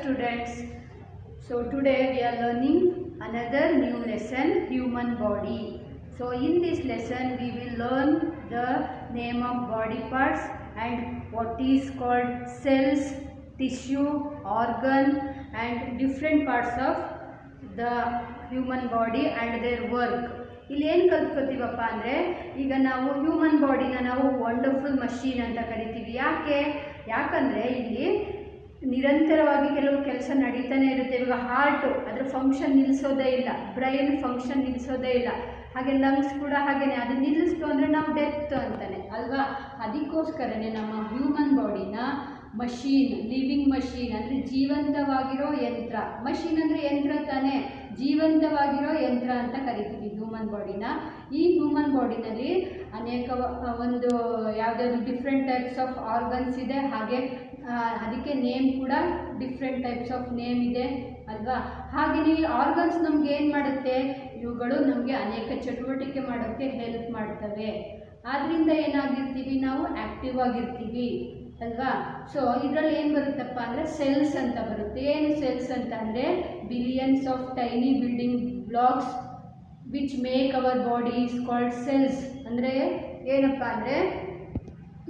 students. So today we are learning another new lesson, human body. So in this lesson we will learn the name of body parts and what is called cells, tissue, organ and different parts of the human body and their work. ಇಲ್ಲಿ ಏನು ಕಲ್ತ್ಕೋತೀವಪ್ಪ ಅಂದರೆ ಈಗ ನಾವು human ಬಾಡಿನ ನಾವು wonderful machine ಅಂತ ಕರಿತೀವಿ. ಯಾಕಂದರೆ ಇಲ್ಲಿ ನಿರಂತರವಾಗಿ ಕೆಲವು ಕೆಲಸ ನಡೀತಾನೆ ಇರುತ್ತೆ. ಇವಾಗ ಹಾರ್ಟು ಅದರ ಫಂಕ್ಷನ್ ನಿಲ್ಲಿಸೋದೇ ಇಲ್ಲ, ಬ್ರೈನ್ ಫಂಕ್ಷನ್ ನಿಲ್ಲಿಸೋದೇ ಇಲ್ಲ, ಹಾಗೆ ಲಂಗ್ಸ್ ಕೂಡ ಹಾಗೆಯೇ. ಅದು ನಿಲ್ಲಿಸ್ತು ಅಂದರೆ ನಾವು ಡೆತ್ ಅಂತಾನೆ ಅಲ್ವಾ. ಅದಕ್ಕೋಸ್ಕರನೇ ನಮ್ಮ ಹ್ಯೂಮನ್ ಬಾಡಿನ ಮಷೀನ್, ಲಿವಿಂಗ್ ಮಷೀನ್ ಅಂದರೆ ಜೀವಂತವಾಗಿರೋ ಯಂತ್ರ. ಮಷೀನ್ ಅಂದರೆ ಯಂತ್ರ ತಾನೇ, ಜೀವಂತವಾಗಿರೋ ಯಂತ್ರ ಅಂತ ಕರಿತೀವಿ ಹ್ಯೂಮನ್ ಬಾಡಿನ. ಈ ಹ್ಯೂಮನ್ ಬಾಡಿನಲ್ಲಿ ಅನೇಕ ಒಂದು ಯಾವುದಾದ್ರು ಡಿಫ್ರೆಂಟ್ ಟೈಪ್ಸ್ ಆಫ್ ಆರ್ಗನ್ಸ್ ಇದೆ, ಹಾಗೆ ಅದಕ್ಕೆ ನೇಮ್ ಕೂಡ ಡಿಫ್ರೆಂಟ್ ಟೈಪ್ಸ್ ಆಫ್ ನೇಮ್ ಇದೆ ಅಲ್ವಾ. ಹಾಗೆಯೇ ಈ ಆರ್ಗನ್ಸ್ ನಮ್ಗೆ ಏನು ಮಾಡುತ್ತೆ, ಇವುಗಳು ನಮಗೆ ಅನೇಕ ಚಟುವಟಿಕೆ ಮಾಡೋಕ್ಕೆ ಹೆಲ್ಪ್ ಮಾಡ್ತವೆ. ಆದ್ದರಿಂದ ಏನಾಗಿರ್ತೀವಿ, ನಾವು ಆ್ಯಕ್ಟಿವ್ ಆಗಿರ್ತೀವಿ ಅಲ್ವಾ. ಸೊ ಇದರಲ್ಲಿ ಏನು ಬರುತ್ತಪ್ಪ ಅಂದರೆ ಸೆಲ್ಸ್ ಅಂತ ಬರುತ್ತೆ. ಏನು ಸೆಲ್ಸ್ ಅಂತ ಅಂದರೆ billions of tiny building blocks which make our body is called cells. ಅಂದರೆ ಏನಪ್ಪ ಅಂದರೆ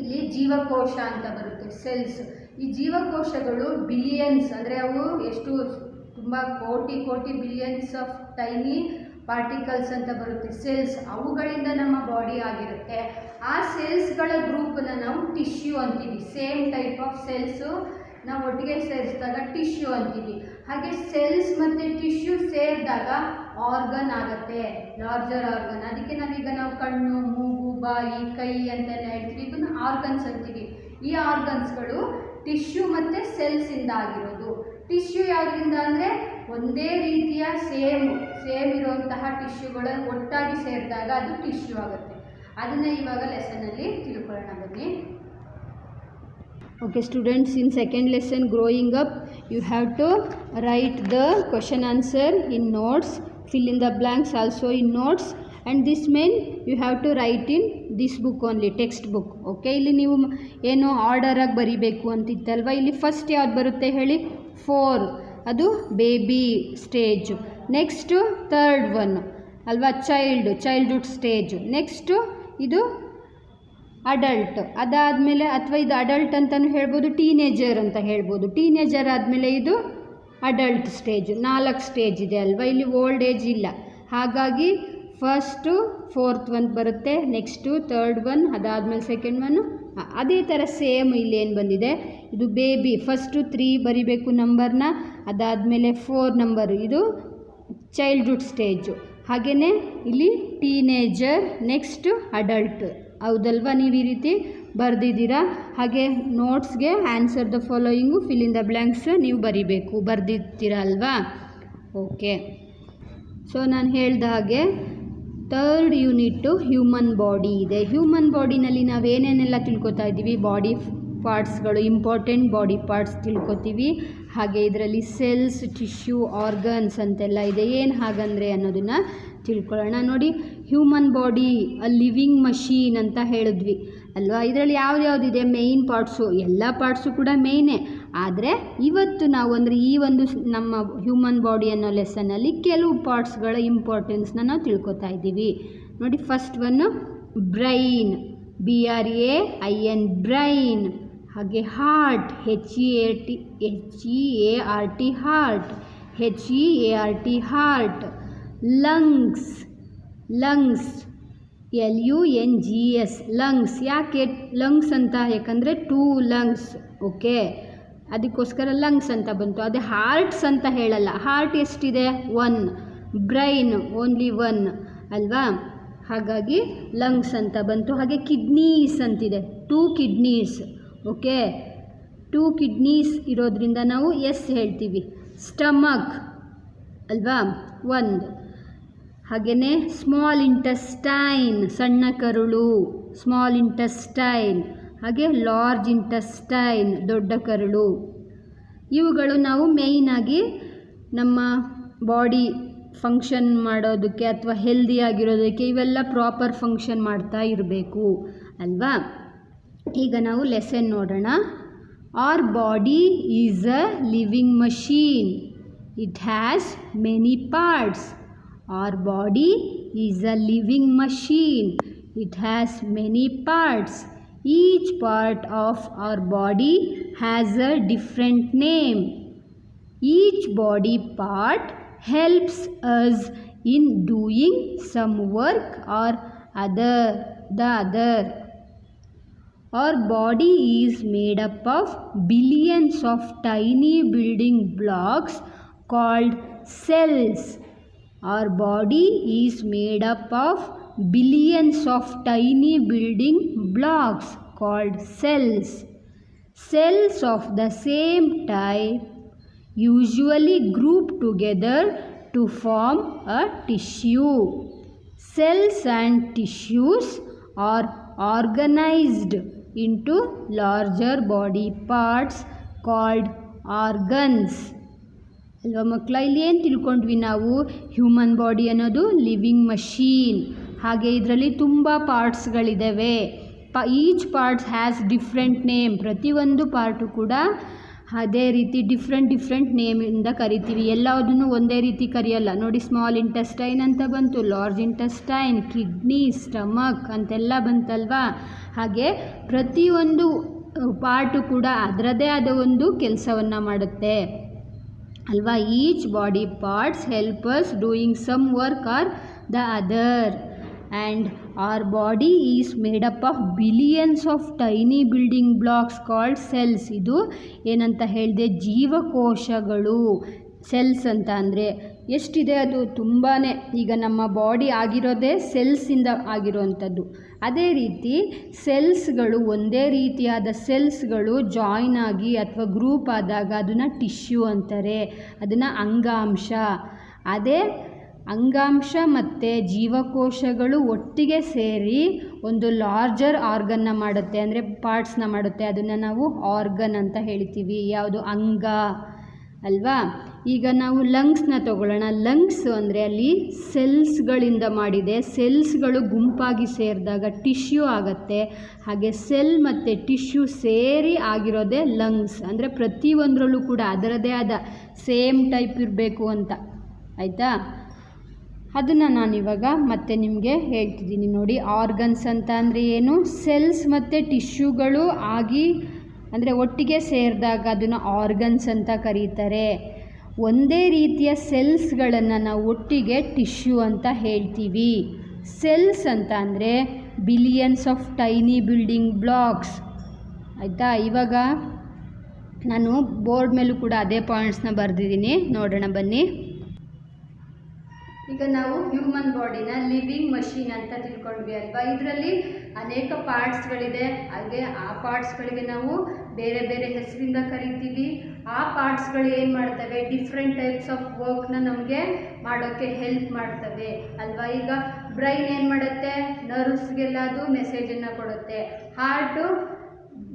ಇಲ್ಲಿ ಜೀವಕೋಶ ಅಂತ ಬರುತ್ತೆ ಸೆಲ್ಸ್. ಈ ಜೀವಕೋಶಗಳು ಬಿಲಿಯನ್ಸ್ ಅಂದರೆ ಅವು ಎಷ್ಟು ತುಂಬ ಕೋಟಿ ಕೋಟಿ ಬಿಲಿಯನ್ಸ್ ಆಫ್ ಟೈನಿ ಪಾರ್ಟಿಕಲ್ಸ್ ಅಂತ ಬರುತ್ತೆ ಸೆಲ್ಸ್. ಅವುಗಳಿಂದ ನಮ್ಮ ಬಾಡಿ ಆಗಿರುತ್ತೆ. ಆ ಸೆಲ್ಸ್ಗಳ ಗ್ರೂಪನ್ನ ನಾವು ಟಿಶ್ಯೂ ಅಂತೀವಿ. ಸೇಮ್ ಟೈಪ್ ಆಫ್ ಸೆಲ್ಸು ನಾವು ಒಟ್ಟಿಗೆ ಸೇರಿಸಿದಾಗ ಟಿಶ್ಯೂ ಅಂತೀವಿ. ಹಾಗೆ ಸೆಲ್ಸ್ ಮತ್ತು ಟಿಶ್ಯೂ ಸೇರಿದಾಗ ಆರ್ಗನ್ ಆಗುತ್ತೆ, ಲಾರ್ಜರ್ ಆರ್ಗನ್. ಅದಕ್ಕೆ ನಾವು ಕಣ್ಣು, ಮೂಗು, ಬಾಯಿ, ಕೈ ಅಂತೆಲ್ಲ ಹೇಳ್ತೀವಿ, ಇದನ್ನು ಆರ್ಗನ್ಸ್ ಅಂತೀವಿ. ಈ ಆರ್ಗನ್ಸ್ಗಳು ಟಿಶ್ಯೂ ಮತ್ತು ಸೆಲ್ಸಿಂದ ಆಗಿರೋದು. ಟಿಶ್ಯೂ ಯಾವುದರಿಂದ ಅಂದರೆ ಒಂದೇ ರೀತಿಯ ಸೇಮ್ ಇರುವಂತಹ ಟಿಶ್ಯೂಗಳ ಒಟ್ಟಾಗಿ ಸೇರಿದಾಗ ಅದು ಟಿಶ್ಯೂ ಆಗುತ್ತೆ. ಅದನ್ನು ಇವಾಗ ಲೆಸನಲ್ಲಿ ತಿಳ್ಕೊಳ್ಳೋಣ ಬನ್ನಿ. Okay students, in second lesson growing up you have to write the question answer in notes, fill in the blanks also in notes, and this mean you have to write in this book only, text book. Okay, ಇಲ್ಲಿ ನೀವು ಏನು order ಆಗಿ ಬರಿಬೇಕು ಅಂತಿತ್ತಲ್ವ. ಇಲ್ಲಿ first ಯಾವ್ದು ಬರುತ್ತೆ ಹೇಳಿ, 4, ಅದು baby stage. Next third one ಅಲ್ವಾ, ಚೈಲ್ಡ್ಹುಡ್ ಸ್ಟೇಜ್. ನೆಕ್ಸ್ಟು ಇದು ಅಡಲ್ಟ್. ಅದಾದಮೇಲೆ ಅಥವಾ ಇದು ಅಡಲ್ಟ್ ಅಂತಲೂ ಹೇಳ್ಬೋದು, ಟೀನೇಜರ್ ಅಂತ ಹೇಳ್ಬೋದು. ಟೀನೇಜರ್ ಆದಮೇಲೆ ಇದು ಅಡಲ್ಟ್ ಸ್ಟೇಜ್. 4 ಸ್ಟೇಜ್ ಇದೆ ಅಲ್ವಾ. ಇಲ್ಲಿ ಓಲ್ಡ್ ಏಜ್ ಇಲ್ಲ, ಹಾಗಾಗಿ ಫಸ್ಟು 4th ಒನ್ ಬರುತ್ತೆ, ನೆಕ್ಸ್ಟು 3rd ಒನ್, ಅದಾದಮೇಲೆ 2nd ಒನ್ನು. ಅದೇ ಥರ ಸೇಮ್ ಇಲ್ಲಿ ಏನು ಬಂದಿದೆ, ಇದು ಬೇಬಿ ಫಸ್ಟು 3 ಬರಿಬೇಕು ನಂಬರ್ನ, ಅದಾದಮೇಲೆ 4 ನಂಬರು ಇದು ಚೈಲ್ಡ್ಹುಡ್ ಸ್ಟೇಜು. ಹಾಗೆಯೇ ಇಲ್ಲಿ ಟೀನೇಜರ್, ನೆಕ್ಸ್ಟು ಅಡಲ್ಟ್. ಹೌದಲ್ವಾ, ನೀವು ಈ ರೀತಿ ಬರೆದಿದ್ದೀರಾ. ಹಾಗೆ ನೋಟ್ಸ್ಗೆ answer the following, fill in the blanks ನೀವು ಬರಿಬೇಕು, ಬರೆದಿರ್ತೀರ ಅಲ್ವಾ. ಓಕೆ, ಸೊ ನಾನು ಹೇಳ್ದ ಹಾಗೆ 3rd ಯೂನಿಟ್ಟು ಹ್ಯೂಮನ್ ಬಾಡಿ ಇದೆ. ಹ್ಯೂಮನ್ ಬಾಡಿನಲ್ಲಿ ನಾವೇನೇನೆಲ್ಲ ತಿಳ್ಕೊತಾ ಇದ್ದೀವಿ, ಬಾಡಿ ಪಾರ್ಟ್ಸ್ಗಳು, ಇಂಪಾರ್ಟೆಂಟ್ ಬಾಡಿ ಪಾರ್ಟ್ಸ್ ತಿಳ್ಕೊತೀವಿ. ಹಾಗೆ ಇದರಲ್ಲಿ ಸೆಲ್ಸ್, ಟಿಶ್ಯೂ, ಆರ್ಗನ್ಸ್ ಅಂತೆಲ್ಲ ಇದೆ. ಏನು ಹಾಗಂದರೆ ಅನ್ನೋದನ್ನು ತಿಳ್ಕೊಳ್ಳೋಣ. ನೋಡಿ, human body a living machine ಅಂತ ಹೇಳಿದ್ವಿ ಅಲ್ವಾ. ಇದರಲ್ಲಿ ಯಾವುದ್ಯಾವುದಿದೆ ಮೇಯ್ನ್ ಪಾರ್ಟ್ಸು, ಎಲ್ಲ ಪಾರ್ಟ್ಸು ಕೂಡ ಮೇಯ್ನೇ. ಆದರೆ ಇವತ್ತು ನಾವು ಅಂದರೆ ಈ ಒಂದು ನಮ್ಮ ಹ್ಯೂಮನ್ ಬಾಡಿ ಅನ್ನೋ ಲೆಸನ್ನಲ್ಲಿ ಕೆಲವು ಪಾರ್ಟ್ಸ್ಗಳ ಇಂಪಾರ್ಟೆನ್ಸ್ನ ನಾವು ತಿಳ್ಕೊತಾ ಇದ್ದೀವಿ. ನೋಡಿ, first one brain, BRAIN brain. ಹಾಗೆ heart, HEART heart, HEART heart. Lungs, LUNGS lungs. ಯಾಕೆ ಲಂಗ್ಸ್ ಅಂತ, ಯಾಕಂದರೆ 2 lungs. ಓಕೆ, ಅದಕ್ಕೋಸ್ಕರ ಲಂಗ್ಸ್ ಅಂತ ಬಂತು. ಅದೇ ಹಾರ್ಟ್ಸ್ ಅಂತ ಹೇಳಲ್ಲ. ಹಾರ್ಟ್ ಎಷ್ಟಿದೆ, 1. ಬ್ರೈನ್ ಓನ್ಲಿ 1 ಅಲ್ವಾ, ಹಾಗಾಗಿ ಲಂಗ್ಸ್ ಅಂತ ಬಂತು. ಹಾಗೆ ಕಿಡ್ನೀಸ್ ಅಂತಿದೆ, 2 ಕಿಡ್ನೀಸ್. ಓಕೆ, 2 ಕಿಡ್ನೀಸ್ ಇರೋದ್ರಿಂದ ನಾವು ಎಸ್ ಹೇಳ್ತೀವಿ. ಸ್ಟಮಕ್ ಅಲ್ವಾ, 1. ಹಾಗೆಯೇ ಸ್ಮಾಲ್ ಇಂಟೆಸ್ಟೈನ್, ಸಣ್ಣ ಕರುಳು, ಸ್ಮಾಲ್ ಇಂಟೆಸ್ಟೈನ್. ಹಾಗೆ ಲಾರ್ಜ್ ಇಂಟೆಸ್ಟೈನ್, ದೊಡ್ಡ ಕರುಳು. ಇವುಗಳು ನಾವು ಮೇಯ್ನಾಗಿ ನಮ್ಮ ಬಾಡಿ ಫಂಕ್ಷನ್ ಮಾಡೋದಕ್ಕೆ ಅಥವಾ ಹೆಲ್ದಿಯಾಗಿರೋದಕ್ಕೆ ಇವೆಲ್ಲ ಪ್ರಾಪರ್ ಫಂಕ್ಷನ್ ಮಾಡ್ತಾ ಇರಬೇಕು ಅಲ್ವಾ. ಈಗ ನಾವು ಲೆಸನ್ ನೋಡೋಣ. Our body is a living machine. It has many parts. Our body is a living machine. It has many parts. Each part of our body has a different name. Each body part helps us in doing some work or the other. Our body is made up of billions of tiny building blocks called cells. Our body is made up of billions of tiny building blocks called cells. Cells of the same type usually group together to form a tissue. Cells and tissues are organized into larger body parts called organs. ಅಲ್ವಾ ಮಕ್ಕಳ, ಇಲ್ಲಿ ಏನು ತಿಳ್ಕೊಂಡ್ವಿ ನಾವು? Human body ಅನ್ನೋದು living machine. ಹಾಗೆ ಇದರಲ್ಲಿ ತುಂಬ ಪಾರ್ಟ್ಸ್ಗಳಿದ್ದಾವೆ. Each parts has different name. ಪ್ರತಿಯೊಂದು ಪಾರ್ಟು ಕೂಡ ಅದೇ ರೀತಿ ಡಿಫ್ರೆಂಟ್ ನೇಮಿಂದ ಕರಿತೀವಿ. ಎಲ್ಲದನ್ನು ಒಂದೇ ರೀತಿ ಕರೆಯಲ್ಲ. ನೋಡಿ, ಸ್ಮಾಲ್ ಇಂಟೆಸ್ಟೈನ್ ಅಂತ ಬಂತು, ಲಾರ್ಜ್ ಇಂಟೆಸ್ಟೈನ್, ಕಿಡ್ನಿ, ಸ್ಟಮಕ್ ಅಂತೆಲ್ಲ ಬಂತಲ್ವಾ. ಹಾಗೆ ಪ್ರತಿಯೊಂದು ಪಾರ್ಟು ಕೂಡ ಅದರದೇ ಆದ ಒಂದು ಕೆಲಸವನ್ನು ಮಾಡುತ್ತೆ ಅಲ್ವಾ. Each body parts help us doing some work or the other. And our body is made up of billions of tiny building blocks called cells. ಇದು ಏನಂತ ಹೇಳಿದೆ? ಜೀವಕೋಶಗಳು. ಸೆಲ್ಸ್ ಅಂತ ಅಂದರೆ ಎಷ್ಟಿದೆ? ಅದು ತುಂಬಾ. ಈಗ ನಮ್ಮ ಬಾಡಿ ಆಗಿರೋದೇ ಸೆಲ್ಸಿಂದ ಆಗಿರೋವಂಥದ್ದು. ಅದೇ ರೀತಿ ಸೆಲ್ಸ್ಗಳು, ಒಂದೇ ರೀತಿಯಾದ ಸೆಲ್ಸ್ಗಳು ಜಾಯಿನ್ ಆಗಿ ಅಥವಾ ಗ್ರೂಪ್ ಆದಾಗ ಅದನ್ನು ಟಿಶ್ಯೂ ಅಂತಾರೆ, ಅದನ್ನು ಅಂಗಾಂಶ. ಅದೇ ಅಂಗಾಂಶ ಮತ್ತು ಜೀವಕೋಶಗಳು ಒಟ್ಟಿಗೆ ಸೇರಿ ಒಂದು ಲಾರ್ಜರ್ ಆರ್ಗನ್ನ ಮಾಡುತ್ತೆ, ಅಂದರೆ ಪಾರ್ಟ್ಸ್ನ ಮಾಡುತ್ತೆ. ಅದನ್ನು ನಾವು ಆರ್ಗನ್ ಅಂತ ಹೇಳ್ತೀವಿ. ಯಾವುದು? ಅಂಗ ಅಲ್ವಾ. ಈಗ ನಾವು ಲಂಗ್ಸ್ನ ತಗೊಳ್ಳೋಣ. ಲಂಗ್ಸ್ ಅಂದರೆ ಅಲ್ಲಿ ಸೆಲ್ಸ್ಗಳಿಂದ ಮಾಡಿದೆ. ಸೆಲ್ಸ್ಗಳು ಗುಂಪಾಗಿ ಸೇರಿದಾಗ ಟಿಶ್ಯೂ ಆಗುತ್ತೆ. ಹಾಗೆ ಸೆಲ್ ಮತ್ತು ಟಿಶ್ಯೂ ಸೇರಿ ಆಗಿರೋದೇ ಲಂಗ್ಸ್. ಅಂದರೆ ಪ್ರತಿಯೊಂದರಲ್ಲೂ ಕೂಡ ಅದರದೇ ಆದ ಸೇಮ್ ಟೈಪ್ ಇರಬೇಕು ಅಂತ. ಆಯಿತಾ? ಅದನ್ನು ನಾನಿವಾಗ ಮತ್ತೆ ನಿಮಗೆ ಹೇಳ್ತಿದ್ದೀನಿ ನೋಡಿ. ಆರ್ಗನ್ಸ್ ಅಂತ ಅಂದರೆ ಏನು? ಸೆಲ್ಸ್ ಮತ್ತು ಟಿಶ್ಯೂಗಳು ಆಗಿ, ಅಂದರೆ ಒಟ್ಟಿಗೆ ಸೇರಿದಾಗ ಅದನ್ನು ಆರ್ಗನ್ಸ್ ಅಂತ ಕರೀತಾರೆ. ಒಂದೇ ರೀತಿಯ ಸೆಲ್ಸ್ಗಳನ್ನು ನಾವು ಒಟ್ಟಿಗೆ ಟಿಶ್ಯೂ ಅಂತ ಹೇಳ್ತೀವಿ. ಸೆಲ್ಸ್ ಅಂತ ಅಂದರೆ billions of tiny building blocks. ಆಯಿತಾ? ಇವಾಗ ನಾನು ಬೋರ್ಡ್ ಮೇಲೂ ಕೂಡ ಅದೇ ಪಾಯಿಂಟ್ಸ್ನ ಬರೆದಿದ್ದೀನಿ, ನೋಡೋಣ ಬನ್ನಿ. ಈಗ ನಾವು ಹ್ಯೂಮನ್ ಬಾಡಿನ ಲಿವಿಂಗ್ ಮಷೀನ್ ಅಂತ ತಿಳ್ಕೊಂಡ್ವಿ ಅಲ್ವಾ. ಇದರಲ್ಲಿ ಅನೇಕ ಪಾರ್ಟ್ಸ್ಗಳಿದೆ. ಹಾಗೆ ಆ ಪಾರ್ಟ್ಸ್ಗಳಿಗೆ ನಾವು ಬೇರೆ ಬೇರೆ ಹೆಸರಿಂದ ಕರಿತೀವಿ. ಆ ಪಾರ್ಟ್ಸ್ಗಳು ಏನು ಮಾಡ್ತವೆ? ಡಿಫ್ರೆಂಟ್ ಟೈಪ್ಸ್ ಆಫ್ ವರ್ಕ್ನ ನಮಗೆ ಮಾಡೋಕ್ಕೆ ಹೆಲ್ಪ್ ಮಾಡ್ತವೆ ಅಲ್ವಾ. ಈಗ ಬ್ರೈನ್ ಏನು ಮಾಡುತ್ತೆ? ನರ್ವ್ಸ್ಗೆಲ್ಲ ಅದು ಮೆಸೇಜನ್ನು ಕೊಡುತ್ತೆ. ಹಾರ್ಟು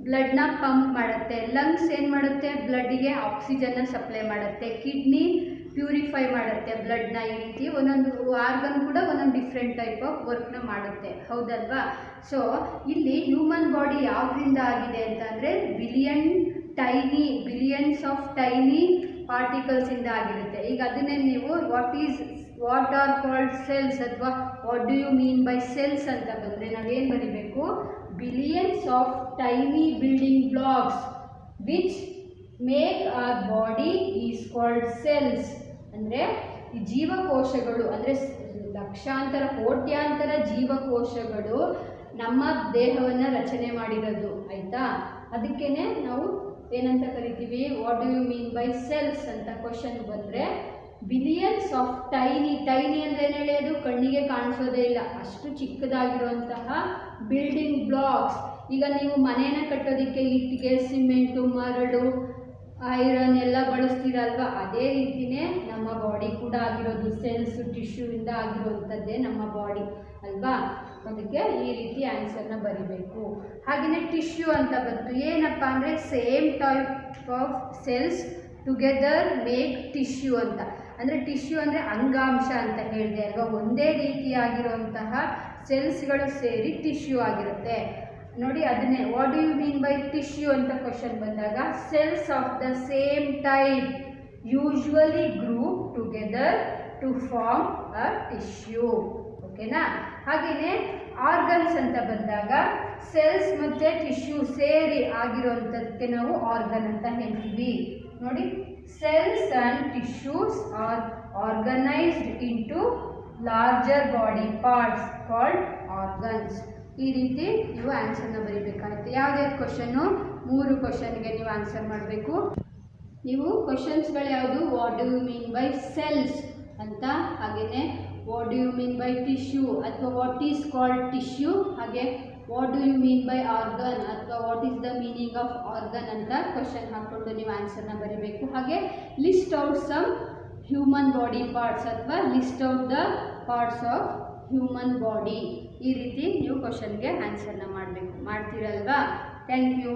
ಬ್ಲಡ್ನ ಪಂಪ್ ಮಾಡುತ್ತೆ. ಲಂಗ್ಸ್ ಏನು ಮಾಡುತ್ತೆ? ಬ್ಲಡ್ಡಿಗೆ ಆಕ್ಸಿಜನ್ನ ಸಪ್ಲೈ ಮಾಡುತ್ತೆ. ಕಿಡ್ನಿ ಪ್ಯೂರಿಫೈ ಮಾಡುತ್ತೆ ಬ್ಲಡ್ನ. ಈ ರೀತಿ ಒಂದೊಂದು ಆರ್ಗನ್ ಕೂಡ ಒಂದೊಂದು ಡಿಫ್ರೆಂಟ್ ಟೈಪ್ ಆಫ್ ವರ್ಕ್ನ ಮಾಡುತ್ತೆ, ಹೌದಲ್ವಾ. ಸೊ ಇಲ್ಲಿ ಹ್ಯೂಮನ್ ಬಾಡಿ ಯಾವುದರಿಂದ ಆಗಿದೆ ಅಂತ ಅಂದರೆ ಬಿಲಿಯನ್ಸ್ ಆಫ್ ಟೈನಿ ಪಾರ್ಟಿಕಲ್ಸಿಂದ ಆಗಿರುತ್ತೆ. ಈಗ ಅದನ್ನೇ ನೀವು ವಾಟ್ ಆರ್ ಕಾಲ್ಡ್ ಸೆಲ್ಸ್ ಅಥವಾ what do you mean by cells ಅಂತ ಬಂದರೆ ನಾವೇನು ಬರೀಬೇಕು? Billions of tiny building blocks which make our body is called cells. ಅಂದರೆ ಈ ಜೀವಕೋಶಗಳು, ಅಂದರೆ ಲಕ್ಷಾಂತರ ಕೋಟ್ಯಾಂತರ ಜೀವಕೋಶಗಳು ನಮ್ಮ ದೇಹವನ್ನು ರಚನೆ ಮಾಡಿರೋದು. ಆಯಿತಾ? ಅದಕ್ಕೇ ನಾವು ಏನಂತ ಕರಿತೀವಿ? What do you mean by cells ಅಂತ ಕ್ವಶನ್ ಬಂದರೆ ಬಿಲಿಯನ್ಸ್ ಆಫ್ ಟೈನಿ ಅಂದರೆ ಏನು ಹೇಳಿ? ಅದು ಕಣ್ಣಿಗೆ ಕಾಣಿಸೋದೇ ಇಲ್ಲ, ಅಷ್ಟು ಚಿಕ್ಕದಾಗಿರುವಂತಹ ಬಿಲ್ಡಿಂಗ್ ಬ್ಲಾಕ್ಸ್. ಈಗ ನೀವು ಮನೇನ ಕಟ್ಟೋದಕ್ಕೆ ಇಟ್ಟಿಗೆ, ಸಿಮೆಂಟು, ಮರಳು, ಐರನ್ ಎಲ್ಲ ಬಳಸ್ತೀರಲ್ವ, ಅದೇ ರೀತಿಯೇ ನಮ್ಮ ಬಾಡಿ ಕೂಡ ಆಗಿರೋದು. ಸೆಲ್ಸ್ ಟಿಶ್ಯೂಯಿಂದ ಆಗಿರೋವಂಥದ್ದೇ ನಮ್ಮ ಬಾಡಿ ಅಲ್ವಾ. ಅದಕ್ಕೆ ಈ ರೀತಿ ಆನ್ಸರ್ನ ಬರಿಬೇಕು. ಹಾಗೆಯೇ ಟಿಶ್ಯೂ ಅಂತ ಬಂತು. ಏನಪ್ಪ ಅಂದರೆ same type of cells together make tissue ಅಂತ. ಅಂದರೆ ಟಿಶ್ಯೂ ಅಂದರೆ ಅಂಗಾಂಶ ಅಂತ ಹೇಳಿದೆ ಅಲ್ವಾ. ಒಂದೇ ರೀತಿಯಾಗಿರುವಂತಹ ಸೆಲ್ಸ್ಗಳು ಸೇರಿ ಟಿಶ್ಯೂ ಆಗಿರುತ್ತೆ. ನೋಡಿ ಅದನ್ನೇ what do you mean by tissue ಅಂತ ಕ್ವಶನ್ ಬಂದಾಗ cells of the same type usually group together to form a tissue. ಓಕೆನಾ. ಹಾಗೆಯೇ ಆರ್ಗನ್ಸ್ ಅಂತ ಬಂದಾಗ ಸೆಲ್ಸ್ ಮತ್ತು ಟಿಶ್ಯೂ ಸೇರಿ ಆಗಿರೋಂಥದ್ದಕ್ಕೆ ನಾವು ಆರ್ಗನ್ ಅಂತ ಹೇಳ್ತೀವಿ. ನೋಡಿ, cells and tissues R organised into larger body parts called organs. ಈ ರೀತಿ ನೀವು ಆನ್ಸರ್ನ ಬರೀಬೇಕಾಗುತ್ತೆ. ಯಾವುದ್ಯಾವ್ದು ಕ್ವಶನ್ನು? 3 ಕ್ವಶನ್ಗೆ ನೀವು ಆನ್ಸರ್ ಮಾಡಬೇಕು. ನೀವು ಕ್ವಶನ್ಸ್ಗಳು ಯಾವುದು? What do you mean by cells ಅಂತ, ಹಾಗೆಯೇ what do you mean by tissue ಅಥವಾ ವಾಟ್ ಈಸ್ ಕಾಲ್ಡ್ ಟಿಶ್ಯೂ, ಹಾಗೆ what do you mean by organ ಅಥವಾ what is the meaning of organ ಅಂತ ಕ್ವಶನ್ ಹಾಕ್ಕೊಂಡು ನೀವು ಆನ್ಸರ್ನ ಬರೀಬೇಕು. ಹಾಗೆ list out some human body parts ಅಥವಾ list out the parts of human body. ಈ ರೀತಿ ನೀವು ಕ್ವಶನ್ಗೆ ಆನ್ಸರ್ನ ಮಾಡಬೇಕು. ಮಾಡ್ತೀರಲ್ವಾ? Thank you.